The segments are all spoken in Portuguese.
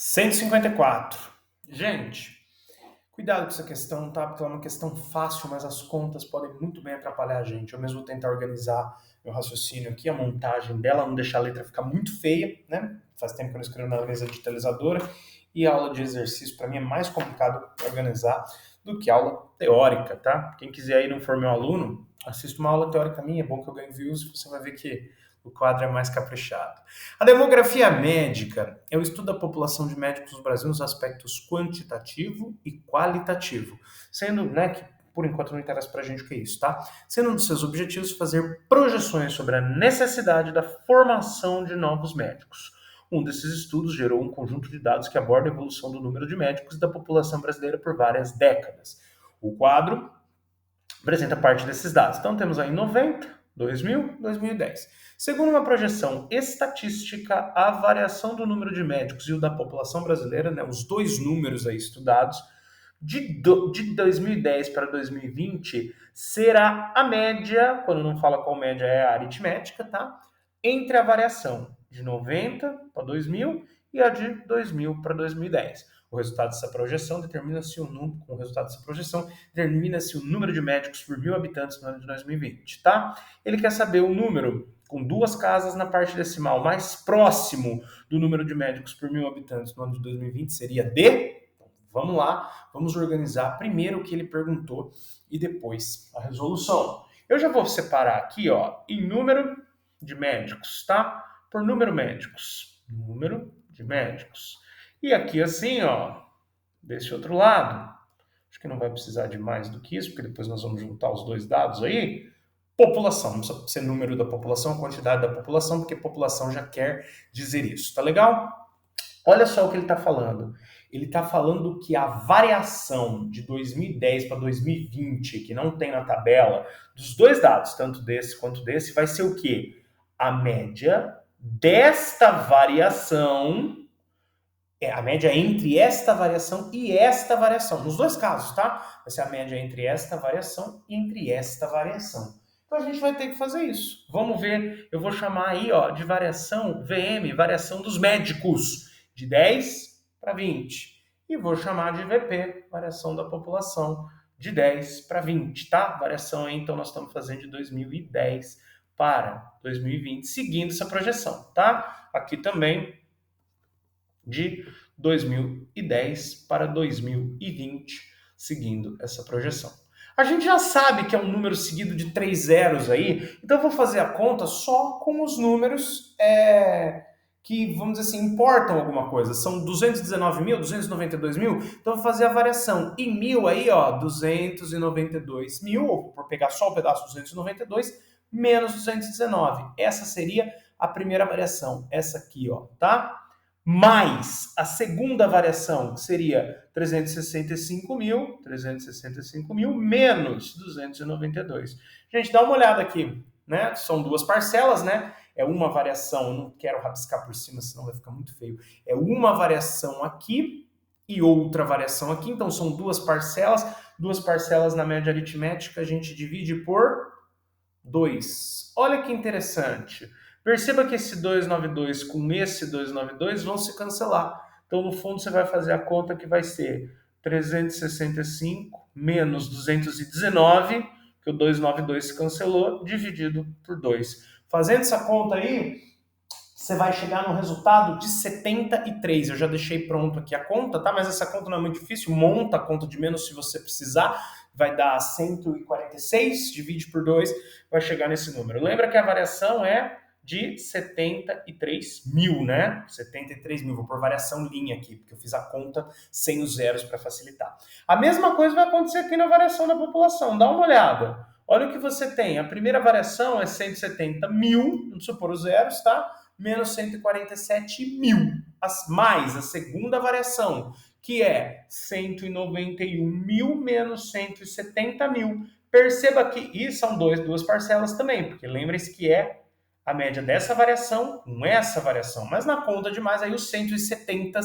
154. Gente, cuidado com essa questão, tá? Porque ela é uma questão fácil, mas as contas podem muito bem atrapalhar a gente. Eu mesmo vou tentar organizar meu raciocínio aqui, a montagem dela, não deixar a letra ficar muito feia, né? Faz tempo que eu não escrevo na mesa digitalizadora. E a aula de exercício, para mim, é mais complicado organizar do que aula teórica, tá? Quem quiser aí não for meu aluno, assista uma aula teórica minha, é bom que eu ganhe views, você vai ver que o quadro é mais caprichado. A demografia médica é o estudo da população de médicos no Brasil nos aspectos quantitativo e qualitativo, sendo, né, que por enquanto não interessa pra gente o que é isso, tá? Sendo um dos seus objetivos fazer projeções sobre a necessidade da formação de novos médicos. Um desses estudos gerou um conjunto de dados que aborda a evolução do número de médicos da população brasileira por várias décadas. O quadro apresenta parte desses dados. Então temos aí 90, 2000, 2010. Segundo uma projeção estatística, a variação do número de médicos e o da população brasileira, né, os dois números aí estudados, de 2010 para 2020, será a média, quando não fala qual média é a aritmética, tá? Entre a variação de 90 para 2000 e a de 2000 para 2010. O resultado dessa projeção determina-se com o resultado dessa projeção determina-se o número de médicos por 1.000 habitantes no ano de 2020, tá? Ele quer saber o número com duas casas na parte decimal mais próximo do número de médicos por 1.000 habitantes no ano de 2020 seria de... Vamos lá, vamos organizar primeiro o que ele perguntou e depois a resolução. Eu já vou separar aqui, ó, em número de médicos, tá? Por número médicos. Número de médicos. E aqui assim, ó, desse outro lado, acho que não vai precisar de mais do que isso, porque depois nós vamos juntar os dois dados aí. População, não precisa ser número da população, quantidade da população, porque população já quer dizer isso, tá legal? Olha só o que ele está falando. Ele está falando que a variação de 2010 para 2020, que não tem na tabela, dos dois dados, tanto desse quanto desse, vai ser o quê? A média desta variação, a média entre esta variação e esta variação, nos dois casos, tá? Vai ser a média entre esta variação e entre esta variação. Então a gente vai ter que fazer isso. Vamos ver, eu vou chamar aí, ó, de variação VM, variação dos médicos, de 10 para 20. E vou chamar de VP, variação da população, de 10 para 20, tá? Variação aí, então nós estamos fazendo de 2010 para 2020, seguindo essa projeção, tá? Aqui também de 2010 para 2020, seguindo essa projeção. A gente já sabe que é um número seguido de 3 zeros aí, então eu vou fazer a conta só com os números que, vamos dizer assim, importam alguma coisa. São 219 mil, 292 mil, então eu vou fazer a variação. Em mil aí, ó, 292 mil, ou por pegar só o pedaço 292, menos 219. Essa seria a primeira variação, essa aqui, ó, tá? Mais a segunda variação, que seria 365 mil, menos 292. Gente, dá uma olhada aqui, né? São duas parcelas, né? É uma variação, eu não quero rabiscar por cima, senão vai ficar muito feio. É uma variação aqui e outra variação aqui, então são duas parcelas na média aritmética, a gente divide por 2. Olha que interessante. Perceba que esse 292 com esse 292 vão se cancelar. Então, no fundo, você vai fazer a conta que vai ser 365 menos 219, que o 292 se cancelou, dividido por 2. Fazendo essa conta aí, você vai chegar no resultado de 73. Eu já deixei pronto aqui a conta, tá? Mas essa conta não é muito difícil. Monta a conta de menos se você precisar. Vai dar 146, divide por 2, vai chegar nesse número. Lembra que a variação é de 73 mil, né? 73 mil. Vou por variação linha aqui, porque eu fiz a conta sem os zeros para facilitar. A mesma coisa vai acontecer aqui na variação da população. Dá uma olhada. Olha o que você tem. A primeira variação é 170 mil, não precisa pôr os zeros, tá? Menos 147 mil. Mais a segunda variação, que é 191 mil menos 170 mil. Perceba que isso são duas parcelas também, porque lembre-se que é a média dessa variação com essa variação. Mas na conta de mais, aí os 170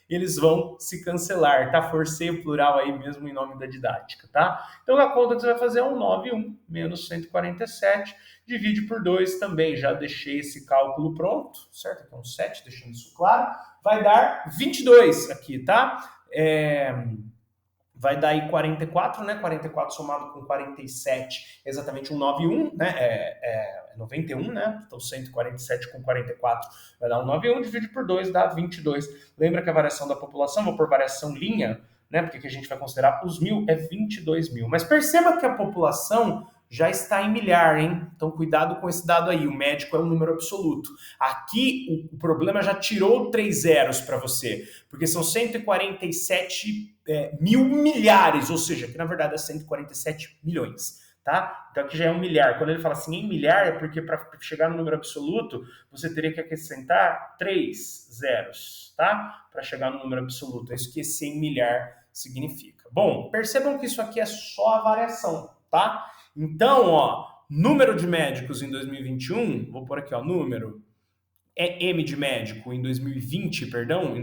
eles vão se cancelar, tá? Forcei o plural aí mesmo em nome da didática, tá? Então a conta que você vai fazer é um 91 menos 147, divide por 2 também, já deixei esse cálculo pronto, certo? Aqui é um 7, deixando isso claro, vai dar 22 aqui, tá? Vai dar aí 44, né? 44 somado com 47, exatamente um 91, né? 91, né? Então 147 com 44 vai dar um 91, divide por 2 dá 22. Lembra que a variação da população, vou por variação linha, né? Porque aqui a gente vai considerar os 1.000, é 22 mil. Mas perceba que a população já está em milhar, hein? Então cuidado com esse dado aí, o médico é um número absoluto. Aqui o problema já tirou 3 zeros para você, porque são 147 mil milhares, ou seja, que na verdade é 147 milhões, tá? Então aqui já é um milhar. Quando ele fala assim em milhar, é porque para chegar no número absoluto, você teria que acrescentar 3 zeros, tá? Para chegar no número absoluto. É isso que esse em milhar significa. Bom, percebam que isso aqui é só a variação, tá? Então, ó, número de médicos em 2021, vou pôr aqui, ó, número M de médico em 2020, perdão,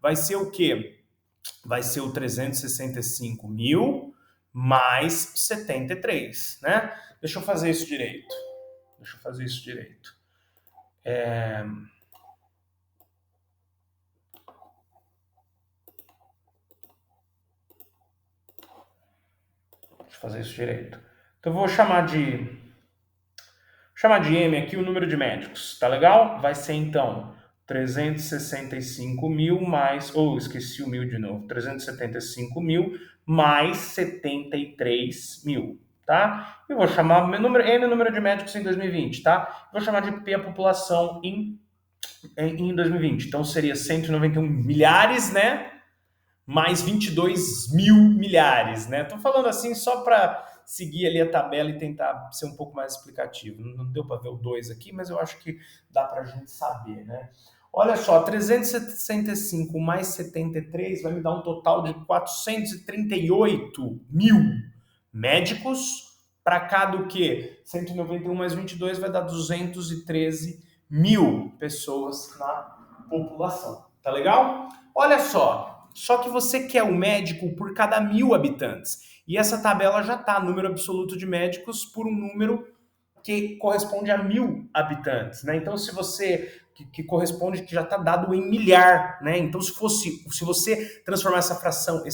vai ser o quê? Vai ser o 365 mil mais 73, né? Deixa eu fazer isso direito. Então, eu vou chamar de M aqui o número de médicos, tá legal? Vai ser, então, 365 mil mais... esqueci o mil de novo. 375 mil mais 73 mil, tá? Eu vou chamar M o número de médicos em 2020, tá? Vou chamar de P a população em 2020. Então, seria 191 milhares, né? Mais 22 mil milhares, né? Tô falando assim só para seguir ali a tabela e tentar ser um pouco mais explicativo. Não deu para ver o 2 aqui, mas eu acho que dá para a gente saber, né? Olha só, 365 mais 73 vai me dar um total de 438 mil médicos. Para cada o quê? 191 mais 22 vai dar 213 mil pessoas na população. Tá legal? Olha só que você quer o médico por cada 1.000 habitantes. E essa tabela já está, número absoluto de médicos por um número que corresponde a 1.000 habitantes, né? Então, se você que corresponde, que já está dado em milhar, né? Então, se você transformar essa fração,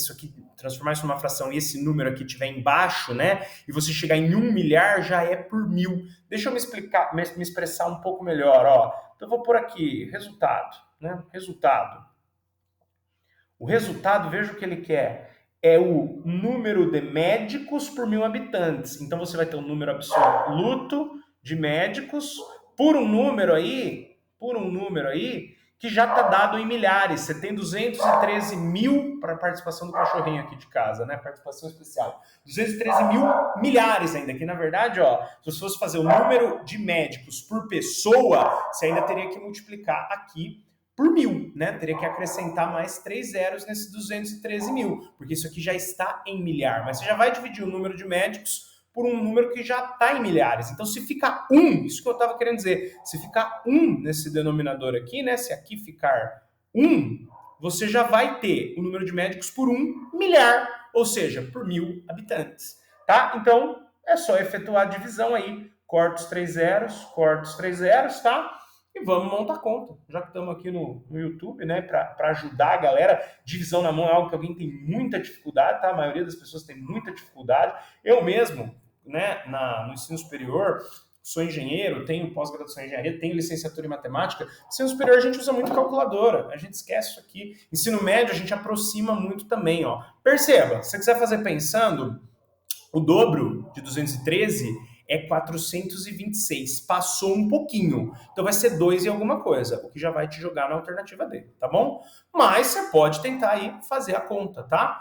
transformar isso numa fração e esse número aqui estiver embaixo, né? E você chegar em 1 milhar, já é por 1.000. Deixa eu me expressar um pouco melhor, ó. Então, eu vou por aqui, resultado, né? O resultado, veja o que ele quer, é o número de médicos por 1.000 habitantes. Então, você vai ter um número absoluto de médicos por um número aí que já está dado em milhares. Você tem 213 mil para a participação do cachorrinho aqui de casa, né? Participação especial. 213 mil milhares ainda, que na verdade, ó, se você fosse fazer o número de médicos por pessoa, você ainda teria que multiplicar aqui por 1.000, né? Teria que acrescentar mais 3 zeros nesses 213 mil, porque isso aqui já está em milhar, mas você já vai dividir o número de médicos por um número que já está em milhares. Então, se ficar 1, isso que eu estava querendo dizer, se ficar 1 nesse denominador aqui, né? Se aqui ficar 1, você já vai ter o número de médicos por 1 milhar, ou seja, por 1.000 habitantes, tá? Então, é só efetuar a divisão aí, corta os 3 zeros, tá? E vamos montar conta, já que estamos aqui no YouTube, né, para ajudar a galera. Divisão na mão é algo que alguém tem muita dificuldade, tá? A maioria das pessoas tem muita dificuldade. Eu mesmo, né, no ensino superior, sou engenheiro, tenho pós-graduação em engenharia, tenho licenciatura em matemática. No ensino superior a gente usa muito calculadora, a gente esquece isso aqui. Ensino médio a gente aproxima muito também, ó. Perceba, se você quiser fazer pensando, o dobro de 213 é 426. Passou um pouquinho. Então vai ser 2 e alguma coisa, o que já vai te jogar na alternativa D, tá bom? Mas você pode tentar aí fazer a conta, tá?